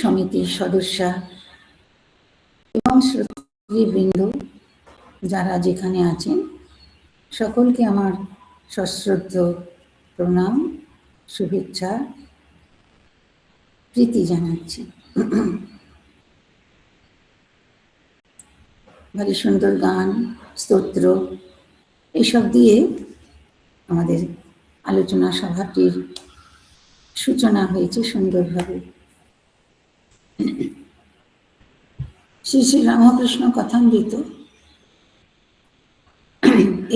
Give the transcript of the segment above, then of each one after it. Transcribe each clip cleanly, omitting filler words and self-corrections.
সমিতির সদস্যা এবং শ্রোতৃবৃন্দ যারা যেখানে আছেন সকলকে আমার সশ্রদ্ধ প্রণাম, শুভেচ্ছা, প্রীতি জানাচ্ছি। ভারী সুন্দর গান, স্তোত্র এইসব দিয়ে আমাদের আলোচনা সভাটির সূচনা হয়েছে সুন্দরভাবে। শ্রী শ্রী রামকৃষ্ণ কথামৃত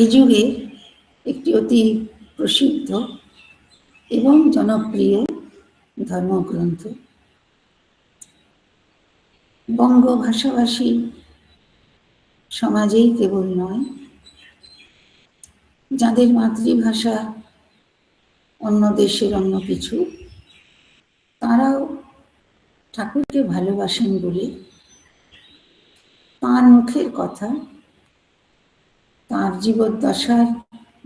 এই যুগে একটি অতি প্রসিদ্ধ এবং জনপ্রিয় ধর্মগ্রন্থ। বঙ্গ ভাষাভাষী সমাজেই কেবল নয়, যাদের মাতৃভাষা অন্য দেশের অন্য কিছু, তারাও ঠাকুরকে ভালোবাসেন বলে তাঁর মুখের কথা, তাঁর জীবদ্দশার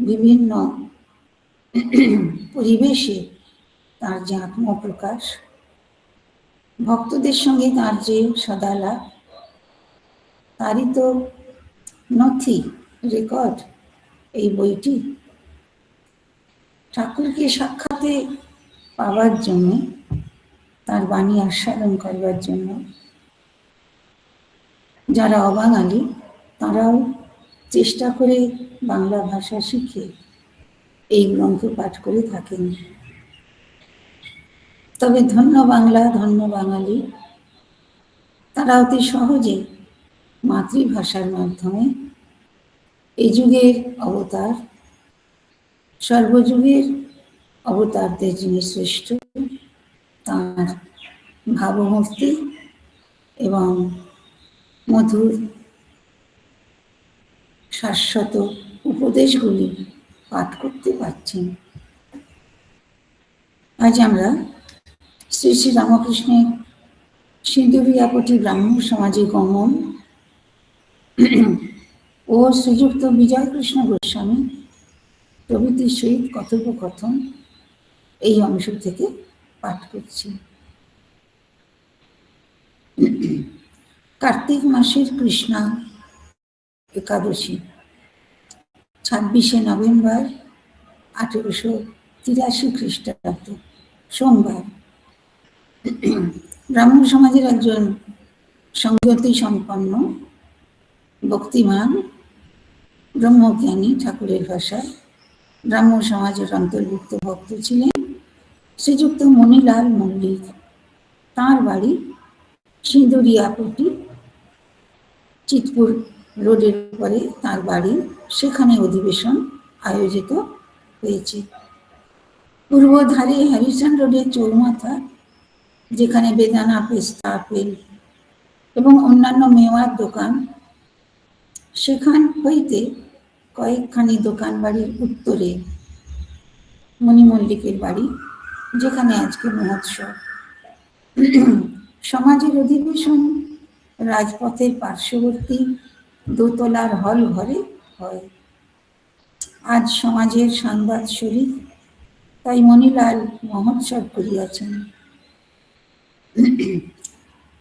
বিভিন্ন পরিবেশে তার যে আত্মপ্রকাশ, ভক্তদের সঙ্গে তার যে সদালাপ, তারই তো নথি, রেকর্ড এই বইটি। ঠাকুরকে সাক্ষাতে পাওয়ার জন্য, তার বাণী আস্বাদন করবার জন্য যারা অবাঙালি তারাও চেষ্টা করে বাংলা ভাষা শিখে এই গ্রন্থ পাঠ করে থাকেন। তবে ধন্য বাংলা, ধন্য বাঙালি, তারা অতি সহজে মাতৃভাষার মাধ্যমে এই যুগের অবতার, সর্বযুগের অবতারদের যিনি শ্রেষ্ঠ, তাঁর ভাবমূর্তি এবং মধুর শাশ্বত উপদেশগুলি পাঠ করতে পারছেন। আজ আমরা শ্রী শ্রী রামকৃষ্ণের সিন্দুরিয়াপটি ব্রাহ্ম সমাজে গমন ও শ্রীযুক্ত বিজয়কৃষ্ণ গোস্বামী প্রভৃতির সহিত কথোপকথন এই অংশ থেকে পাঠ করছি। কার্তিক মাসের কৃষ্ণা একাদশী, 26শে নভেম্বর 1883 খ্রিস্টাব্দ, সোমবার। ব্রাহ্ম সমাজের একজন সংযতি সম্পন্ন, ভক্তিমান, ব্রহ্মজ্ঞানী, ঠাকুরের ভাষায় ব্রাহ্ম সমাজের অন্তর্ভুক্ত ভক্ত ছিলেন শ্রীযুক্ত মণিলাল মল্লিক। তাঁর বাড়ি সিন্দুরিয়াপটি, চিতপুর রোডের পরে তাঁর বাড়ি, সেখানে অধিবেশন আয়োজিত হয়েছে। পূর্ব ধারে হ্যারিসন রোডের চৌমাথা, যেখানে বেদানা, পেস্তা, আপেল এবং অন্যান্য মেওয়ার দোকান, সেখান হইতে কয়েকখানি দোকান বাড়ির উত্তরে মণি মল্লিকের বাড়ি, যেখানে আজকে মহোৎসব। সমাজের অধিবেশন রাজপথের পার্শ্ববর্তী দোতলার হল ঘরে হয়। আজ সমাজের সাংবাদশরী, তাই মণিলাল মহোৎসব করিয়াছেন।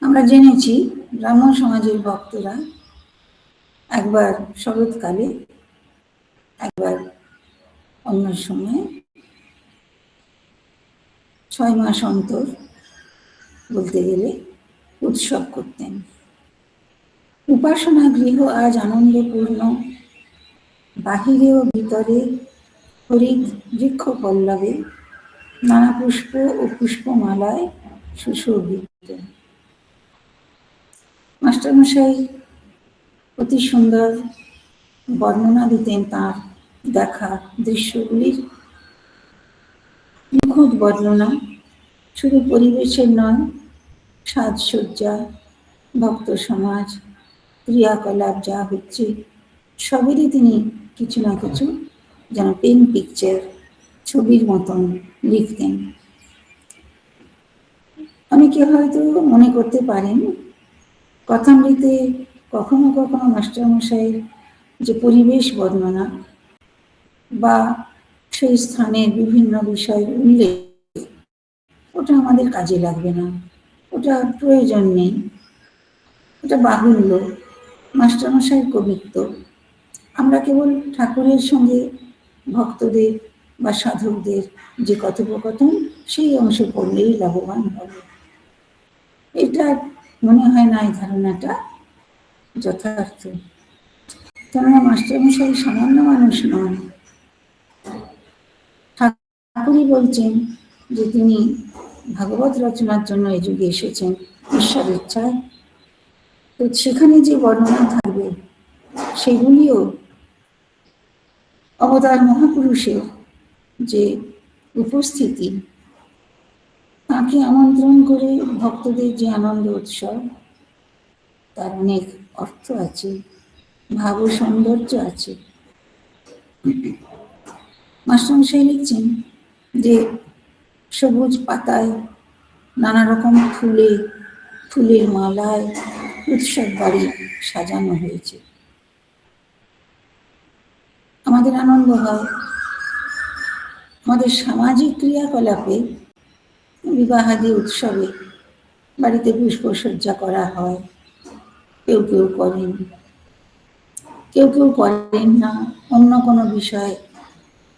আমরা জেনেছি ব্রাহ্ম সমাজের ভক্তরা একবার শরৎকালে, একবার অন্য সময় 6 মাস অন্তর বলতে গেলে উৎসব করতেন। উপাসনা গৃহ আজ আনন্দপূর্ণ, বাহিরে ও ভিতরে হরিৎ বৃক্ষ পল্লবে নানা পুষ্প ও পুষ্পমালায় সুশোভিত। মাস্টারমশাই অতি সুন্দর বর্ণনা দিতেন তাঁর দেখা দৃশ্যগুলির, নিখুঁত বর্ণনা, শুধু পরিবেশের নয়, সাজসজ্জা, ভক্ত সমাজ, ক্রিয়াকলাপ যা হচ্ছে সবেরই তিনি কিছু না কিছু যেন পেন পিকচার, ছবির মতন লিখতেন। অনেকে হয়তো মনে করতে পারেন কথামৃতে কখনো কখনো মাস্টারমশাইয়ের যে পরিবেশ বর্ণনা বা সেই স্থানের বিভিন্ন বিষয়ের উল্লেখ, ওটা আমাদের কাজে লাগবে না, ওটা প্রয়োজন নেই, ওটা বাহুল্য, মাস্টারমশাইয়ের কবিত্ব। আমরা কেবল ঠাকুরের সঙ্গে ভক্তদের বা সাধকদের যে কথোপকথন সেই অংশে পড়লেই লাভবান হবে। এটা মনে হয় না এই ধারণাটা যথার্থ। কেননা মাস্টারমশাই সামান্য মানুষ নন। ঠাকুরই বলছেন যে তিনি ভাগবত রচনার জন্য এই যুগে এসেছেন ঈশ্বর ইচ্ছায়। তো সেখানে যে বর্ণনা থাকবে সেগুলিও অবতার মহাপুরুষের যে উপস্থিতি, তাকে আমন্ত্রণ করে ভক্তদের যে আনন্দ উৎসব, তার অনেক অর্থ আছে, ভাব ও সৌন্দর্য আছে। মাস্টারমশাই লিখছেন যে সবুজ পাতায় নানা রকম ফুলের মালায় উৎসব বাড়ি সাজানো হয়েছে। আমাদের আনন্দ হয়, আমাদের সামাজিক ক্রিয়াকলাপে বিবাহাদি উৎসবে বাড়িতে পুষ্পসজ্জা করা হয়, কেউ কেউ করেন, কেউ কেউ করেন না, অন্য কোনো বিষয়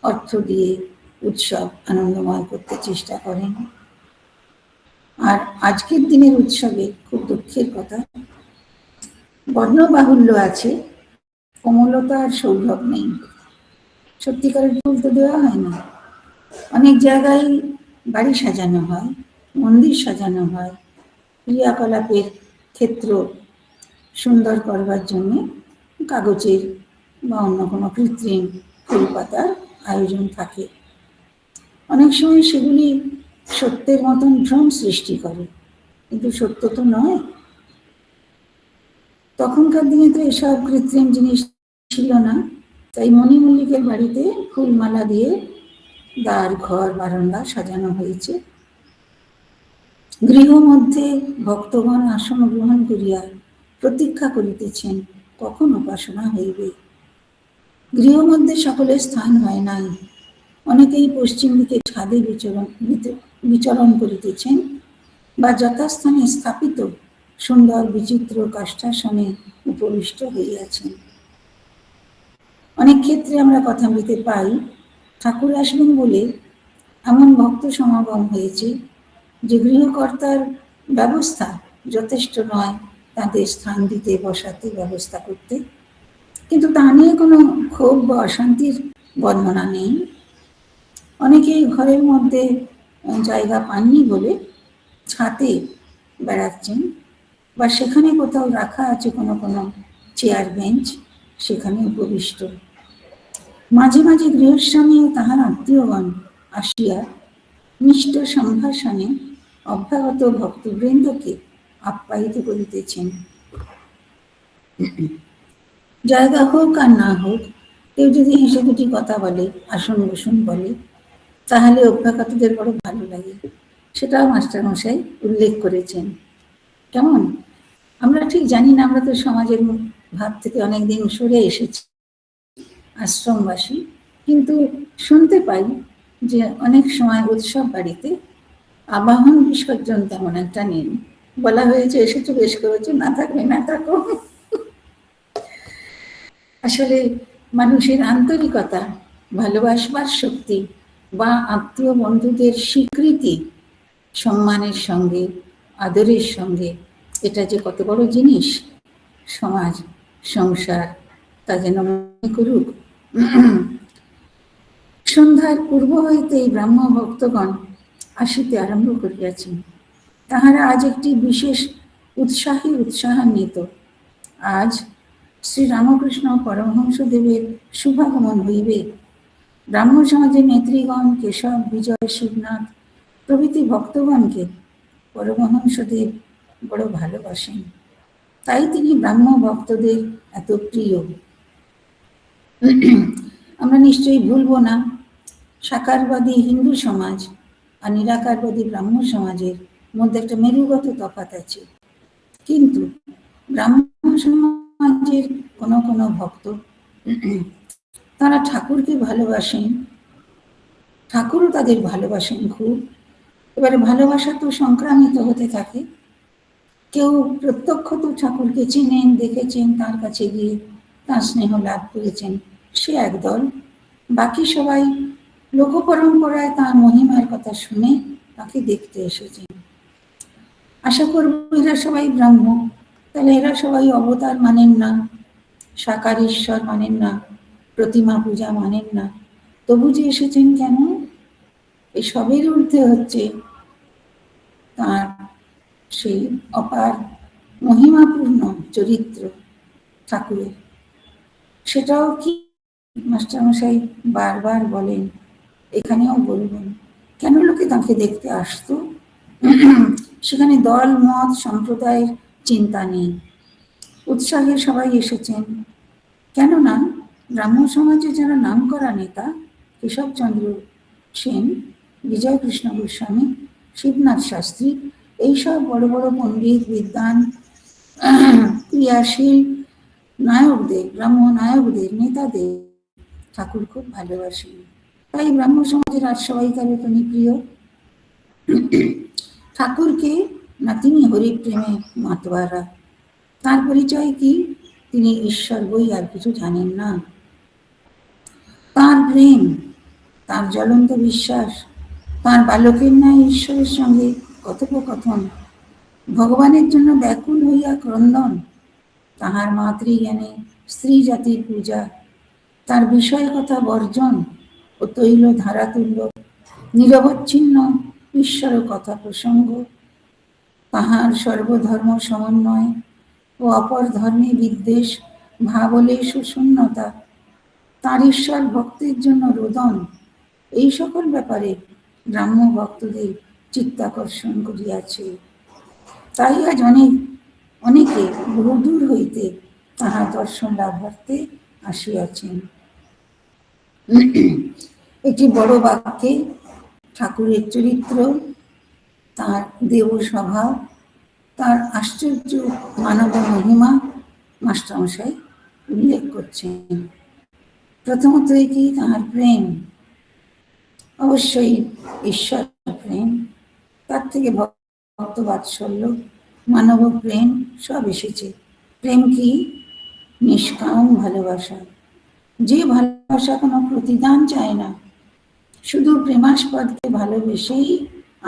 অর্থ দিয়ে উৎসব আনন্দময় করতে চেষ্টা করেন। আর আজকের দিনের উৎসবে খুব দুঃখের কথা, বর্ণবাহুল্য আছে, কোমলতা আর সৌরভ নেই। সত্যিকারের ফুল তো দেওয়া হয় না। অনেক জায়গায় বাড়ি সাজানো হয়, মন্দির সাজানো হয়, ক্রিয়াকলাপের ক্ষেত্র সুন্দর করবার জন্য কাগজের বা অন্য কোনো কৃত্রিম ফুল পাতার আয়োজন থাকে। অনেক সময় সেগুলি সত্যের মতন ভ্রম সৃষ্টি করে, কিন্তু সত্য তো নয়। তখনকার দিনে তো এসব কৃত্রিম জিনিস ছিল না, তাই মণি মল্লিকের বাড়িতে ফুলমালা দিয়ে দ্বার ঘর বারান্দা সাজানো হয়েছে। গৃহ মধ্যে ভক্তগণ আসন গ্রহণ করিয়া প্রতীক্ষা করিতেছেন কখন উপাসনা হইবে। গৃহ মধ্যে সকলের স্থান হয় নাই, অনেকেই পশ্চিম দিকে ছাদে বিচরণ করিতেছেন বা যথাস্থানে স্থাপিত সুন্দর বিচিত্র কাষ্ঠাসনে উপবিষ্ট হইয়াছেন। অনেক ক্ষেত্রে আমরা কথামৃতে পাই ঠাকুর আসবেন বলে এমন ভক্ত সমাগম হয়েছে যে গৃহকর্তার ব্যবস্থা যথেষ্ট নয় তাদের স্থান দিতে বসাতে ব্যবস্থা করতে। কিন্তু তা নিয়ে কোনো ক্ষোভ বা অশান্তির বর্ণনা নেই। অনেকেই ঘরের মধ্যে জায়গা পাননি বলে ছাতে বেড়াচ্ছেন, বা সেখানে কোথাও রাখা আছে কোনো কোনো চেয়ার বেঞ্চ, সেখানে উপবিষ্ট। মাঝে মাঝে গৃহস্বামী ও তাহার আত্মীয়গণ আসিয়া মিষ্ট সম্ভাষণে অভ্যাগত ভক্তবৃন্দকে আপ্যায়িত করিতেছেন। জায়গা হোক আর না হোক, কেউ যদি হেসে দুটি কথা বলে, আসন বসুন বলে, তাহলে অভ্যাগতদের বড় ভালো লাগে। সেটাও মাস্টারমশাই উল্লেখ করেছেন। কেমন? আমরা ঠিক জানি না, আমরা তো সমাজের ভাব থেকে অনেকদিন সরে এসেছি, আশ্রমবাসী, কিন্তু শুনতে পাই যে অনেক সময় উৎসব বাড়িতে আবাহন বিসর্জন তেমন একটা নেই, বলা হয়েছে এসেছো বেশ করেছো, না থাকবে না থাকো। আসলে মানুষের আন্তরিকতা, ভালোবাসবার শক্তি বা আত্মীয় বন্ধুদের স্বীকৃতি সম্মানের সঙ্গে, আদরের সঙ্গে, এটা যে কত বড় জিনিস সমাজ সংসার তা যেন মনে করুক। সন্ধ্যার পূর্ব হইতেই ব্রাহ্ম ভক্তগণ আসিতে আরম্ভ করিয়াছেন। তাহারা আজ একটি বিশেষ উৎসাহান্বিত। আজ শ্রীরামকৃষ্ণ পরমহংসদেবের শুভাগমন হইবে। ব্রাহ্ম সমাজের নেতৃগণ কেশব, বিজয়, শিবনাথ প্রভৃতি ভক্তগণকে পরমহংসদেব বড় ভালোবাসেন, তাই তিনি ব্রাহ্ম ভক্তদের এত প্রিয়। আমরা নিশ্চয়ই ভুলব না, সাকারবাদী হিন্দু সমাজ আর নিরাকারবাদী ব্রাহ্ম সমাজের মধ্যে একটা মেরুগত তফাৎ আছে। কিন্তু ব্রাহ্ম সমাজের কোনো কোনো ভক্ত তারা ঠাকুরকে ভালোবাসেন, ঠাকুরও তাদের ভালোবাসেন খুব। এবারে ভালোবাসা তো সংক্রামিত হতে থাকে, কেউ প্রত্যক্ষত ঠাকুরকে চেনেন, দেখেছেন, তার কাছে গিয়ে তার স্নেহ লাভ করেছেন, সে একদল। বাকি সবাই লোকপরম্পরায় তার মহিমার কথা শুনে তাকে দেখতে এসেছেন। আশা করবো এরা সবাই ব্রাহ্ম, তাহলে এরা সবাই অবতার মানেন না, সাকার ঈশ্বর মানেন না, প্রতিমা পূজা মানেন না। তবু যে এসেছেন কেন? এই সবের ঊর্ধ্বে হচ্ছে তার সেই অপার মহিমাপূর্ণ চরিত্র ঠাকুরের। সেটাও কি মাস্টারমশাই বারবার বলেন, এখানেও বলবেন। কেন লোকে তাকে দেখতে আসতো? সেখানে দল মত সম্প্রদায়ের চিন্তা নেই, উৎসাহে সবাই এসেছেন। কেননা ব্রাহ্ম সমাজে যারা নামকরা নেতা, কেশবচন্দ্র সেন, বিজয় কৃষ্ণ গোস্বামী, শিবনাথ শাস্ত্রী, এইসব বড় বড় পণ্ডিত, বিদ্বান, ক্রিয়াশীল নায়কদের, ব্রাহ্ম নায়কদের, নেতাদের ঠাকুর খুব ভালোবাসেন। তাই ব্রাহ্ম সমাজের আর সবাই তার তিনি প্রিয়। ঠাকুরকে না তিনি হরিপ্রেমে মাতোয়ারা। তার পরিচয় কি? তিনি ঈশ্বর বই আর কিছু জানেন না। তার প্রেম, তার জ্বলন্ত বিশ্বাস, তার বালকের ন্যায় ঈশ্বরের সঙ্গে কথোপকথন, ভগবানের জন্য ব্যাকুল হইয়া ক্রন্দন, তাহার মাতৃজ্ঞানে স্ত্রী জাতির পূজা, তার বিষয় কথা বর্জন ও তৈল ধারাতুল্য নিরবচ্ছিন্ন ঈশ্বর কথা প্রসঙ্গ, তাহার সর্বধর্ম সমন্বয় ও অপর ধর্মে বিদ্বেষ, ভাবলে সুশূন্যতা, তার ঈশ্বর ভক্তের জন্য রোদন, এই সকল ব্যাপারে ব্রাহ্ম ভক্তদের চিত্তাকর্ষণ করিয়াছে। তাই আজ অনেকে বহুদূর হইতে তাহার দর্শন লাভার্থে আসিয়াছেন। একটি বড় বাক্যে ঠাকুরের চরিত্র, তার দেব স্বভাব, তার আশ্চর্য মানব মহিমা মাস্টারমশাই উল্লেখ করছেন। প্রথমত কি? তাহার প্রেম, অবশ্যই ঈশ্বর প্রেম, তার থেকে ভক্ত বাৎসল্য, মানব প্রেম সব এসেছে। প্রেম কি? নিষ্কাম ভালোবাসা, যে ভালোবাসা কোনো প্রতিদান চায় না, শুধু প্রেমাস্পদকে ভালোবেসেই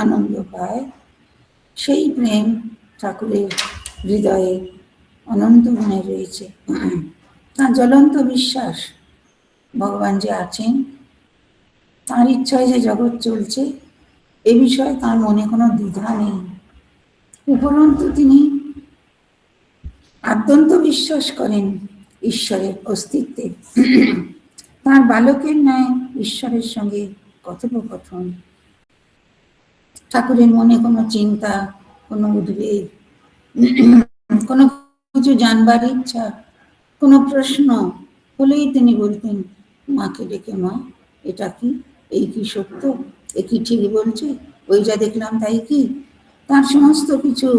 আনন্দ পায়, সেই প্রেম ঠাকুরের হৃদয়ে অনন্ত গুণে রয়েছে। তার জ্বলন্ত বিশ্বাস ভগবান যে আছেন, তার ইচ্ছায় যে জগৎ চলছে, এ বিষয়ে তার মনে কোনো দ্বিধা নেই। উপরন্তু তিনি আদ্যন্ত বিশ্বাস করেন ঈশ্বরের অস্তিত্বে। তার বালকের ন্যায় ঈশ্বরের সঙ্গে কথোপকথন, ঠাকুরের মনে কোনো চিন্তা, কোনো উদ্বেগ, কোনো কিছু জানবার ইচ্ছা, কোনো প্রশ্ন হলেই তিনি বলতেন মাকে ডেকে, মা এটা কি, এই কি সত্য, এ কি ঠিক বলছে, ওই যা দেখলাম তাই কি? তার সমস্ত কিছু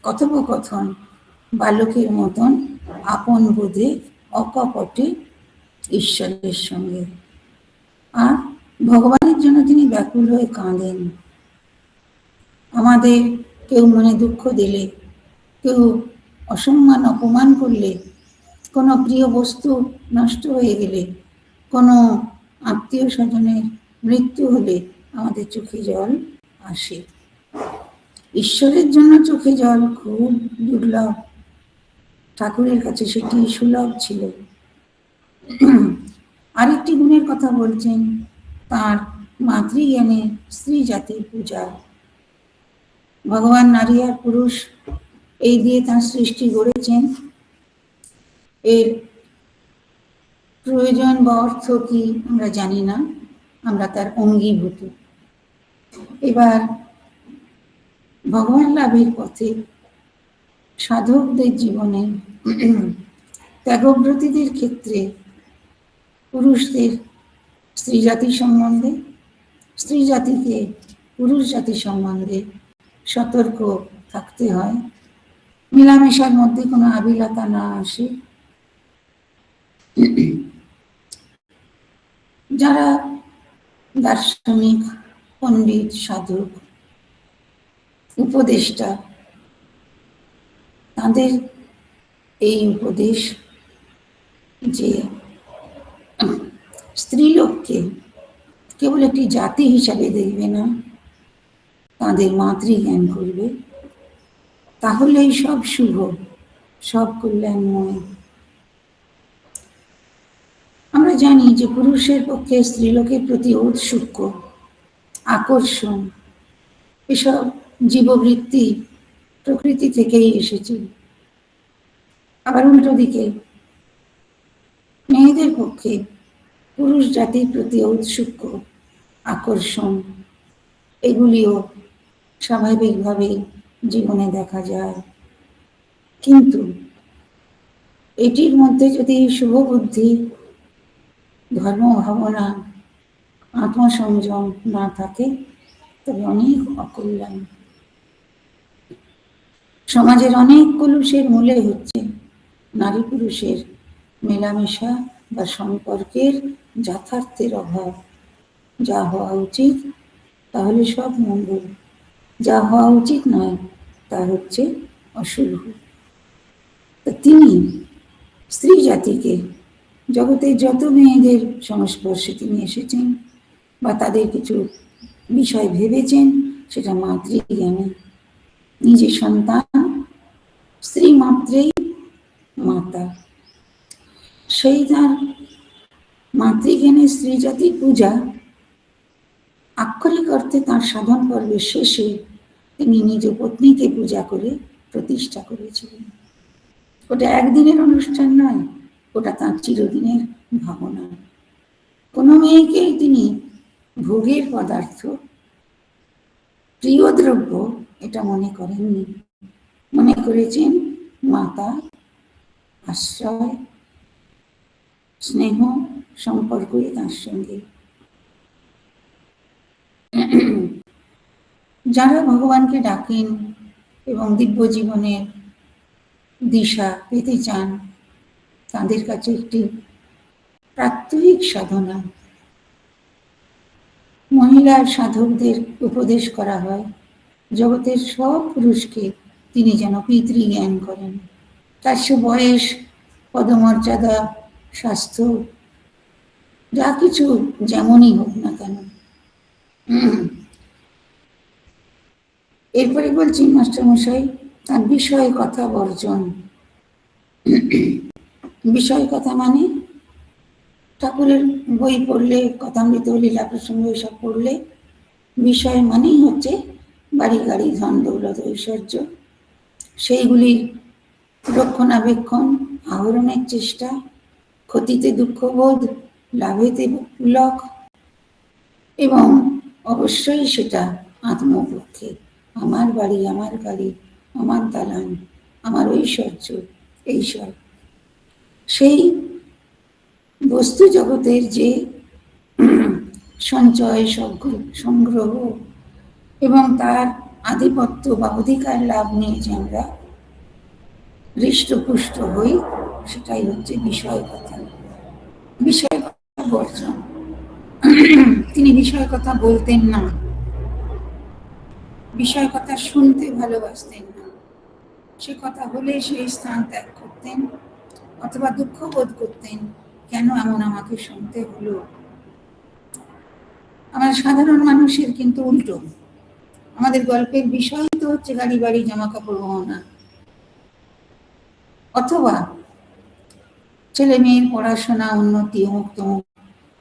কথোপকথন বালকের মতন আপন বোধে অকপটে ঈশ্বরের সঙ্গে। আর ভগবানের জন্য তিনি ব্যাকুল হয়ে কাঁদেন। আমাদের কেউ মনে দুঃখ দিলে, কেউ অসম্মান অপমান করলে, কোনো প্রিয় বস্তু নষ্ট হয়ে গেলে, কোনো আত্মীয় স্বজনের মৃত্যু হলে আমাদের চোখে জল আসে। ঈশ্বরের জন্য চোখে জল খুব দুর্লভ, ঠাকুরের কাছে সেটি সুলভ ছিল। আরেকটি গুণের কথা বলছেন, তার মাতৃজ্ঞানে স্ত্রী জাতির পূজা। ভগবান নারী আর পুরুষ এই দিয়ে তার সৃষ্টি গড়েছেন। এর প্রয়োজন বা অর্থ কি আমরা জানি না, আমরা তার অঙ্গীভূত। এবার ভগবান লাভের পথে সাধকদের জীবনে, ত্যাগব্রতীদের ক্ষেত্রে পুরুষদের স্ত্রী জাতি সম্বন্ধে, স্ত্রী জাতিকে পুরুষ জাতি সম্বন্ধে সতর্ক থাকতে হয়, মেলামেশার মধ্যে কোনো আবিলতা না আসে। যারা দার্শনিক, পণ্ডিত, সাধক, উপদেষ্টা, তাদের এই উপদেশ যে স্ত্রীলোককে কেবল একটি জাতি হিসাবে দেখবে না, তাদের মাতৃজ্ঞান করবে, তাহলেই সব শুভ, সব কল্যাণময়। আমরা জানি যে পুরুষের পক্ষে স্ত্রীলোকের প্রতি ঔৎসুক্য, আকর্ষণ, এসব জীববৃত্তি প্রকৃতি থেকেই এসেছে। আবার উল্টো দিকে মেয়েদের পক্ষে পুরুষ জাতির প্রতি ঔৎসুক্য, আকর্ষণ, এগুলিও স্বাভাবিকভাবে জীবনে দেখা যায়। কিন্তু এটির মধ্যে যদি শুভবুদ্ধি, ধর্ম ভাবনা, আত্মসংযম না থাকে, তবে অনেক অকল্যাণ। সমাজের অনেক কলুষের মূলে হচ্ছে নারী পুরুষের মেলামেশা বা সম্পর্কের যথার্থের অভাব। যা হওয়া উচিত তাহলে সব মঙ্গল, যা হওয়া উচিত নয় তা হচ্ছে অশুভ। তিনি স্ত্রী জাতিকে জগতের যত মেয়েদের সংস্পর্শে তিনি এসেছেন বা তাদের কিছু বিষয় ভেবেছেন, সেটা মাতৃজ্ঞানে। নিজের সন্তান স্ত্রী মাত্রেই মাতা, সেই তার মাতৃজ্ঞানে স্ত্রী জাতির পূজা আক্ষরিক অর্থে তাঁর সাধন পর্বের শেষে তিনি নিজ পত্নীকে পূজা করে প্রতিষ্ঠা করেছিলেন। ওটা একদিনের অনুষ্ঠান নয়, ওটা তাঁর চিরদিনের ভাবনা। কোনো মেয়েকেই তিনি ভোগের পদার্থ, প্রিয় দ্রব্য এটা মনে করেননি। মনে করেছেন মাতা, আশ্রয়, স্নেহ, সম্পর্কই তার সঙ্গে। যারা ভগবানকে ডাকেন এবং দিব্য জীবনের দিশা পেতে চান, তাদের কাছে একটি প্রাত্যহিক সাধনা। মহিলা সাধকদের উপদেশ করা হয় জগতের সব পুরুষকে তিনি যেন পিতৃজ্ঞান করেন। তার সে বয়স, পদমর্যাদা, স্বাস্থ্য যা কিছু যেমনই হোক না কেন। এরপরে বলছি মাস্টারমশাই তার বিষয় কথা বর্জন। বিষয় কথা মানে ঠাকুরের বই পড়লে, কথামৃত, লীলা প্রসঙ্গ এসব পড়লে বিষয় মানেই হচ্ছে বাড়ি গাড়ি, ধন দৌলত, ঐশ্বর্য, সেইগুলির রক্ষণাবেক্ষণ, আহরণের চেষ্টা, ক্ষতিতে দুঃখবোধ, লাভেতে পুলক, এবং অবশ্যই সেটা আত্মপক্ষে। আমার বাড়ি, আমার গাড়ি, আমার দালান, আমার ঐশ্বর্য, এইসব সেই বস্তু জগতের যে সঞ্চয়, সংগ্রহ এবং তার আধিপত্য বা অধিকার লাভ নিয়ে যে আমরা হৃষ্টপুষ্ট হই, সেটাই হচ্ছে বিষয় কথা। বিষয় কথা বর্জন। তিনি বিষয় কথা বলতেন না, বিষয় কথা শুনতে ভালোবাসতেন না। সে কথা হলে সেই স্থান ত্যাগ করতেন অথবা দুঃখ বোধ করতেন, কেন এমন আমাকে শুনতে হলো। আমার সাধারণ মানুষের কিন্তু উল্টো। আমাদের গল্পের বিষয় তো হচ্ছে গাড়ি বাড়ি, জামা কাপড়, গহনা, অথবা ছেলে মেয়ের পড়াশোনা, উন্নতি, অমুক তমুক,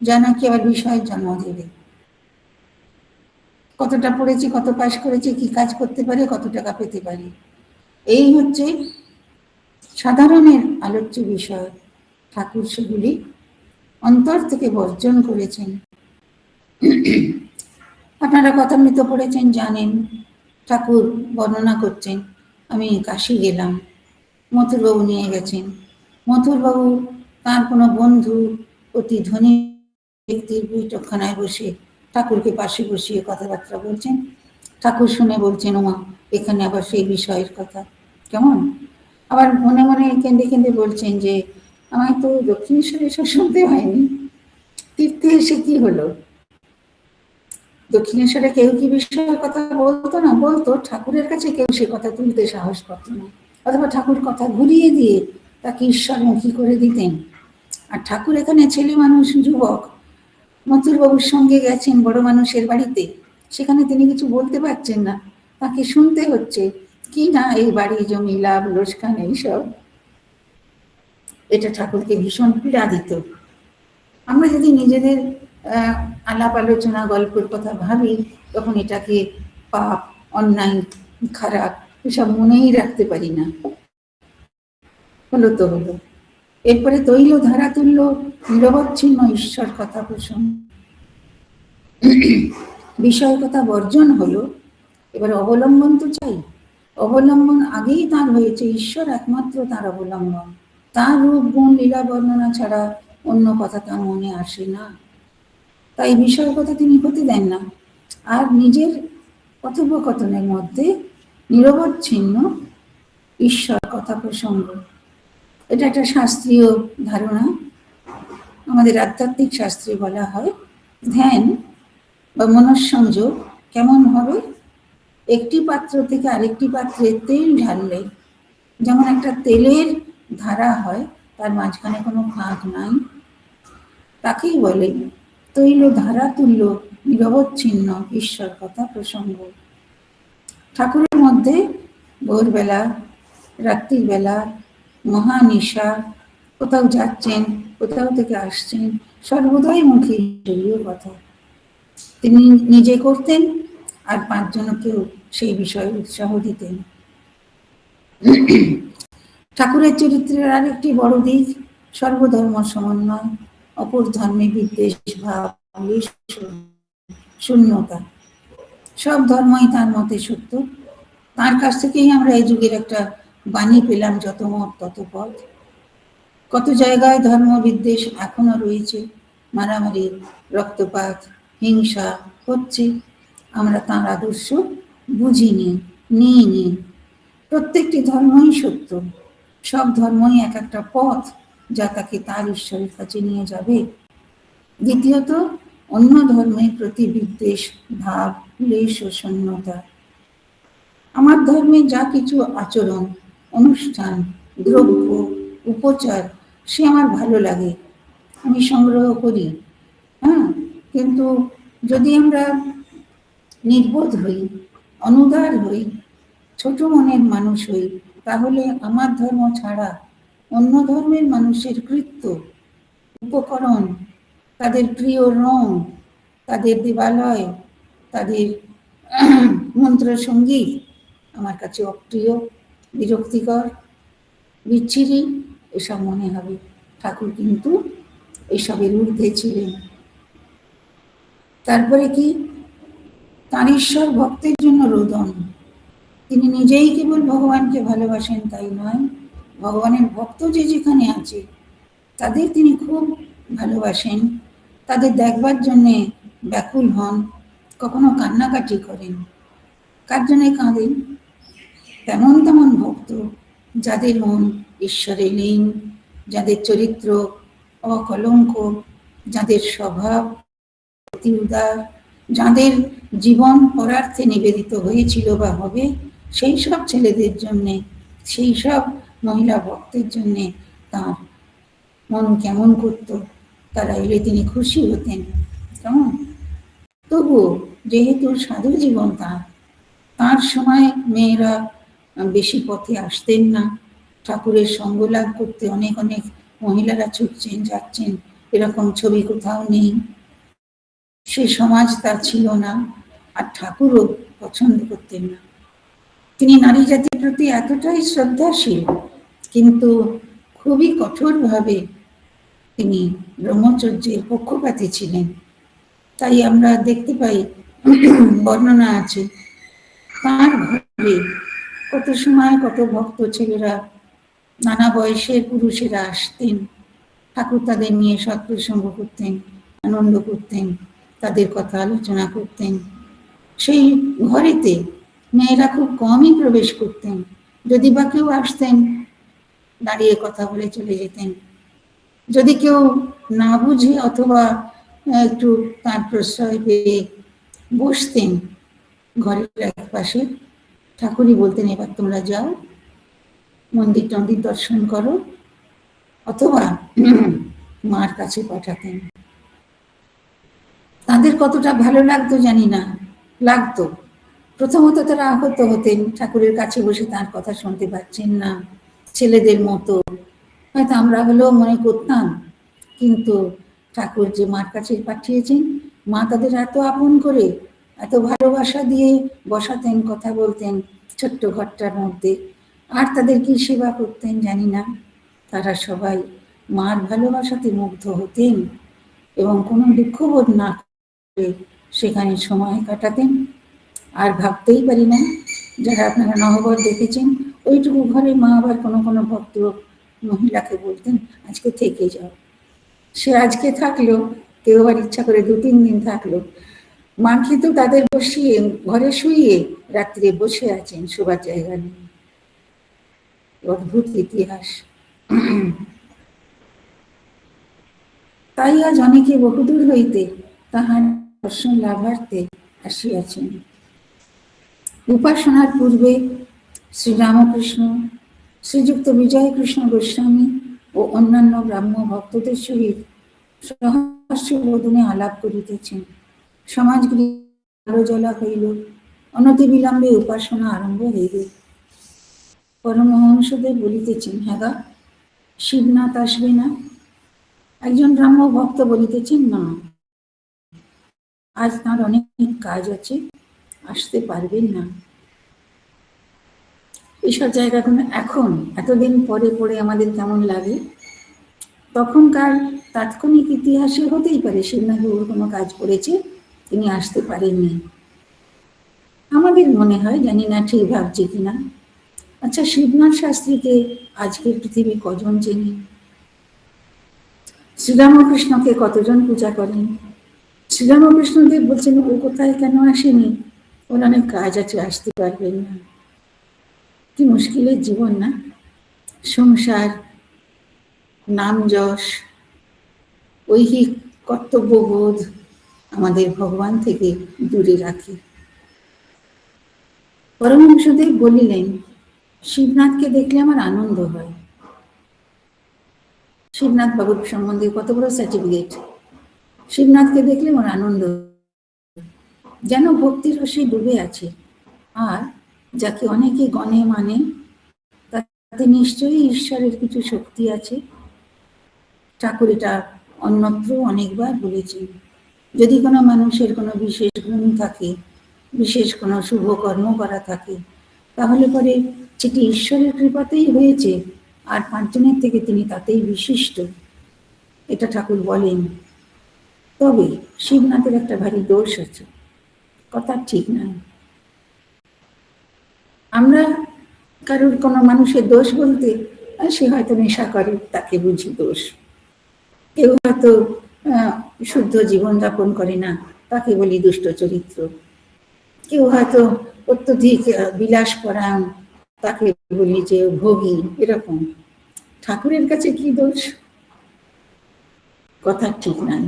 যা নাকি আবার বিষয়ের জন্ম দেবে। কতটা পড়েছে, কত পাস করেছে, কি কাজ করতে পারে, কত টাকা পেতে পারে, এই হচ্ছে সাধারণের আলোচ্য বিষয়। ঠাকুর সেগুলি অন্তর থেকে বর্জন করেছেন। আপনারা কথামৃত পড়েছেন, জানেন। ঠাকুর বর্ণনা করছেন, আমি কাশী গেলাম, মথুরবাবু নিয়ে গেছেন। মথুরবাবু তার কোনো বন্ধু, অতি ধনী ব্যক্তির বৈঠকখানায় বসে ঠাকুরকে পাশে বসিয়ে কথাবার্তা বলছেন। ঠাকুর শুনে বলছেন, ওমা, এখানে আবার সেই বিষয়ের কথা, কেমন? আবার মনে মনে কেঁদে কেঁদে বলছেন যে আমায় তো দক্ষিণেশ্বরে এসব শুনতে হয়নি, তীর্থে এসে কি হলো? দক্ষিণেশ্বরে কেউ কি বিষয়ের কথা বলতো না? বলতো, ঠাকুরের কাছে কেউ সে কথা তুলতে সাহস করত না। অথবা ঠাকুর কথা ঘুরিয়ে দিয়ে তাকে ঈশ্বরমুখী করে দিতেন। আর ঠাকুর এখানে ছেলে মানুষ, যুবক, মথুরবাবুর সঙ্গে গেছেন বড় মানুষের বাড়িতে, সেখানে তিনি কিছু বলতে পারছেন না, তাকে শুনতে হচ্ছে কি না এই বাড়ি জমি লাভ লোসকান এইসব। এটা ঠাকুরকে ভীষণ পীড়া দিত। আমরা যদি নিজেদের আলাপ আলোচনা গল্পের কথা ভাবি, তখন এটাকে পাপ, অন্যায়, খারাপ এসব মনেই রাখতে পারি না। হলো তো হলো। এরপরে তৈল ধারা তুল্য নিরবচ্ছিন্ন ঈশ্বর কথা প্রসঙ্গ, বিষয় কথা বর্জন হলো। এবার অবলম্বন তো চাই। অবলম্বন আগেই তার হয়েছে, ঈশ্বর একমাত্র তার অবলম্বন। তার রূপ গুণ লীলা বর্ণনা ছাড়া অন্য কথা তার মনে আসে না। তাই বিষয় কথা তিনি হতে দেন না। আর নিজের কথোপকথনের মধ্যে নিরবচ্ছিন্ন ঈশ্বর কথা প্রসঙ্গ। এটা একটা শাস্ত্রীয় ধারণা। আমাদের আধ্যাত্মিক শাস্ত্রে বলা হয়, ধ্যান বা মনঃসংযোগ কেমন হবে? একটি পাত্র থেকে আরেকটি পাত্রে তেল ঢাললে যেমন একটা তেলের ধারা হয়, তার মাঝখানে কোনো ফাঁক নাই, তাকেই বলে তৈল ধারা তুল্য নিরবচ্ছিন্ন ঈশ্বর কথা প্রসঙ্গ। ঠাকুরের মধ্যে ভোরবেলা, রাত্রির বেলা, মহানিশা, কোথাও যাচ্ছেন, কোথাও থেকে আসছেন, সর্বদাই মুখে ঈশ্বরীয় কথা তিনি নিজে করতেন, আর পাঁচজনকেও সেই বিষয়ে উৎসাহ দিতেন। ঠাকুরের চরিত্রের আরেকটি বড় দিক সর্বধর্ম সমন্বয়, অপর ধর্মে বিদ্বেষ ভাব, শূন্যতা। সব ধর্মই তার মতে সত্য। তার কাছ থেকেই আমরা এই যুগের একটা বাণী পেলাম, যত মত তত পথ। কত জায়গায় ধর্ম বিদ্বেষ এখনো রয়েছে, মারামারি, রক্তপাত, হিংসা হচ্ছে। আমরা তাঁর আদর্শ বুঝিনি, নিইনি। প্রত্যেকটি ধর্মই সত্য, সব ধর্মই এক একটা পথ যা তাকে তার ঈশ্বরের কাছে নিয়ে যাবে। দ্বিতীয়ত, অন্য ধর্মের প্রতি বিদ্বেষ ভাব, ক্লেশ ও শূন্যতা। আমার ধর্মে যা কিছু আচরণ, অনুষ্ঠান, দ্রব্য, উপচার, সে আমার ভালো লাগে, আমি সংগ্রহ করি। হ্যাঁ, কিন্তু যদি আমরা নির্বোধ হই, অনুদার হই, ছোট মনের মানুষ হই, তাহলে আমার ধর্ম ছাড়া অন্য ধর্মের মানুষের কৃত্য, উপকরণ, তাদের প্রিয় রং, তাদের দেবালয়, তাদের মন্ত্র সঙ্গীত আমার কাছে অপ্রিয়, বিরক্তিকর, বিচ্ছিরি, এসব মনে হবে। ঠাকুর কিন্তু এসবের ঊর্ধ্বে ছিলেন। তারপরে কি, তার ঈশ্বর ভক্তের জন্য রোদন। তিনি নিজেই কেবল ভগবানকে ভালোবাসেন তাই নয়, ভগবানের ভক্ত যে যেখানে আছে তাদের তিনি খুব ভালোবাসেন, তাদের দেখবার জন্যে ব্যাকুল হন, কখনো কান্নাকাটি করেন। কার জন্যে কাঁদেন? তেমন তেমন ভক্ত যাদের মন ঈশ্বরে লীন, যাদের চরিত্র অকলঙ্ক, যাদের স্বভাব অতি উদার, যাদের জীবন পরার্থে নিবেদিত হয়েছিল বা হবে, সেই সব ছেলেদের জন্যে, সেই সব মহিলা ভক্তের জন্যে তাঁর মন কেমন করত। তারা এলে তিনি খুশি হতেন, কেমন। তবুও যেহেতু সাধু জীবন তাঁর সময় মেয়েরা বেশি পথে আসতেন না। ঠাকুরের সঙ্গ লাভ করতে অনেক অনেক মহিলারা ছুটছেন যাচ্ছেন, এরকম ছবি কোথাও নেই। সে সমাজ তার ছিল না, আর ঠাকুরও পছন্দ করতেন না। তিনি নারী জাতির প্রতি এতটাই শ্রদ্ধাশীল, কিন্তু খুবই কঠোরভাবে তিনি ব্রহ্মচর্যের পক্ষপাতী ছিলেন। তাই আমরা দেখতে পাই, বর্ণনা আছে, তাঁর ঘরে কত সময় কত ভক্ত ছেলেরা, নানা বয়সের পুরুষেরা আসতেন। ঠাকুর তাদের নিয়ে সৎপ্রসঙ্গ করতেন, আনন্দ করতেন, তাদের কথা আলোচনা করতেন। সেই ঘরেতে মেয়েরা খুব কমই প্রবেশ করতেন, যদি বা কেউ আসতেন দাঁড়িয়ে কথা বলে চলে যেতেন। যদি কেউ না বুঝে অথবা একটু তার প্রশ্রয় পেয়ে বসতেন ঘরের এক পাশে, ঠাকুরই বলতেন, এবার তোমরা যাও। মন্দির টন্দির দর্শন করো, অথবা মার কাছে পাঠাতেন। তাদের কতটা ভালো লাগতো জানি না, লাগতো। প্রথমত তারা আহত হতেন, ঠাকুরের কাছে বসে তার কথা শুনতে পাচ্ছেন না, ছেলেদের মতো হয়তো আমরা হলেও মনে করতাম। কিন্তু ঠাকুর যে মার কাছে পাঠিয়েছেন, মা তাদের এত আপন করে, এত ভালোবাসা দিয়ে বসাতেন, কথা বলতেন ছোট্ট ঘরটার মধ্যে, আর তাদের কি সেবা করতেন জানি না। তারা সবাই মার ভালোবাসাতে মুগ্ধ হতেন এবং কোনো দুঃখবোধ না করে সেখানে সময় কাটাতেন। আর ভাবতেই পারি না, যারা আপনারা নহবত দেখেছেন, ওইটুকু ঘরে মা আবার কোনো কোনো ভক্ত মহিলাকে বলতেন, আজকে থেকে যাও। সে আজকে থাকলো, কেউ আবার ইচ্ছা করে 2-3 দিন থাকলো। মা কিন্তু তাদের বসিয়ে ঘরে শুইয়ে রাত্রে বসে আছেন, শোবার জায়গা নেই। অদ্ভুত ইতিহাস। তাই আজ অনেকে বহুদূর হইতে তাহার দর্শন লাভার্থে আসিয়াছেন। উপাসনার পূর্বে শ্রীরামকৃষ্ণ, শ্রীযুক্ত বিজয় কৃষ্ণ গোস্বামী ও অন্যান্য ব্রাহ্ম ভক্তদের সহিত সহস্রবোধনে আলাপ করিতেছেন। সমাজগৃহে আলো জ্বলা হইল, অনতিবিলম্বে উপাসনা আরম্ভ হইল। পরমহংসদেব বলিতেছেন, হ্যাঁ গা, শিবনাথ আসবে না? একজন ব্রাহ্ম ভক্ত বলিতেছেন, না, আজ তাঁর অনেক কাজ আছে, আসতে পারবেন না। এইসব জায়গাগুলো এখন এতদিন পরে পড়ে আমাদের কেমন লাগে। তখনকার তাৎক্ষণিক ইতিহাসে হতেই পারে শিবনাথবাবুর কোনো কাজ পড়েছে, তিনি আসতে পারেননি। আমাদের মনে হয়, জানি না ঠিক ভাবছি কিনা, আচ্ছা শিবনাথ শাস্ত্রীকে আজকের পৃথিবী কজন চেনে? শ্রীরামকৃষ্ণকে কতজন পূজা করেন? শ্রীরামকৃষ্ণদেব বলছেন ও কোথায় কেন আসেনি, ওর অনেক কাজ আছে, আসতে পারবেন না। কি মুশকিলের জীবন না! সংসার, নাম যশ, ঐহিক কর্তব্যবোধ আমাদের ভগবান থেকে দূরে রাখে। পরমহংসদেব বলিলেন, শিবনাথকে দেখলে আমার আনন্দ হয়। শিবনাথ বাবুর সম্বন্ধে কত বড় সার্টিফিকেট! শিবনাথকে দেখলে আমার আনন্দ, যেন ভক্তির রসে ডুবে আছে। আর যাকে অনেকে গণে মানে, তাতে নিশ্চয়ই ঈশ্বরের কিছু শক্তি আছে। ঠাকুর এটা অন্যত্র অনেকবার বলেছেন, যদি কোনো মানুষের কোনো বিশেষ গুণ থাকে, বিশেষ কোনো শুভ কর্ম করা থাকে, তাহলে পরে সেটি ঈশ্বরের কৃপাতেই হয়েছে, আর 5 জনের থেকে তিনি তাতেই বিশিষ্ট, এটা ঠাকুর বলেন। তবে শিবনাথের একটা ভারী দোষ আছে, কথা ঠিক না। আমরা কারোর কোনো মানুষের দোষ বলতে, সে হয়তো নেশা করে, তাকে বুঝি দোষ। কেউ হয়তো শুদ্ধ জীবনযাপন করে না, তাকে বলি দুষ্ট চরিত্র। কেউ হয়তো অত্যধিক বিলাসপরায়ণ, তাকে বলি যে ভোগী, এরকম। ঠাকুরের কাছে কি দোষ? কথা ঠিক নাই।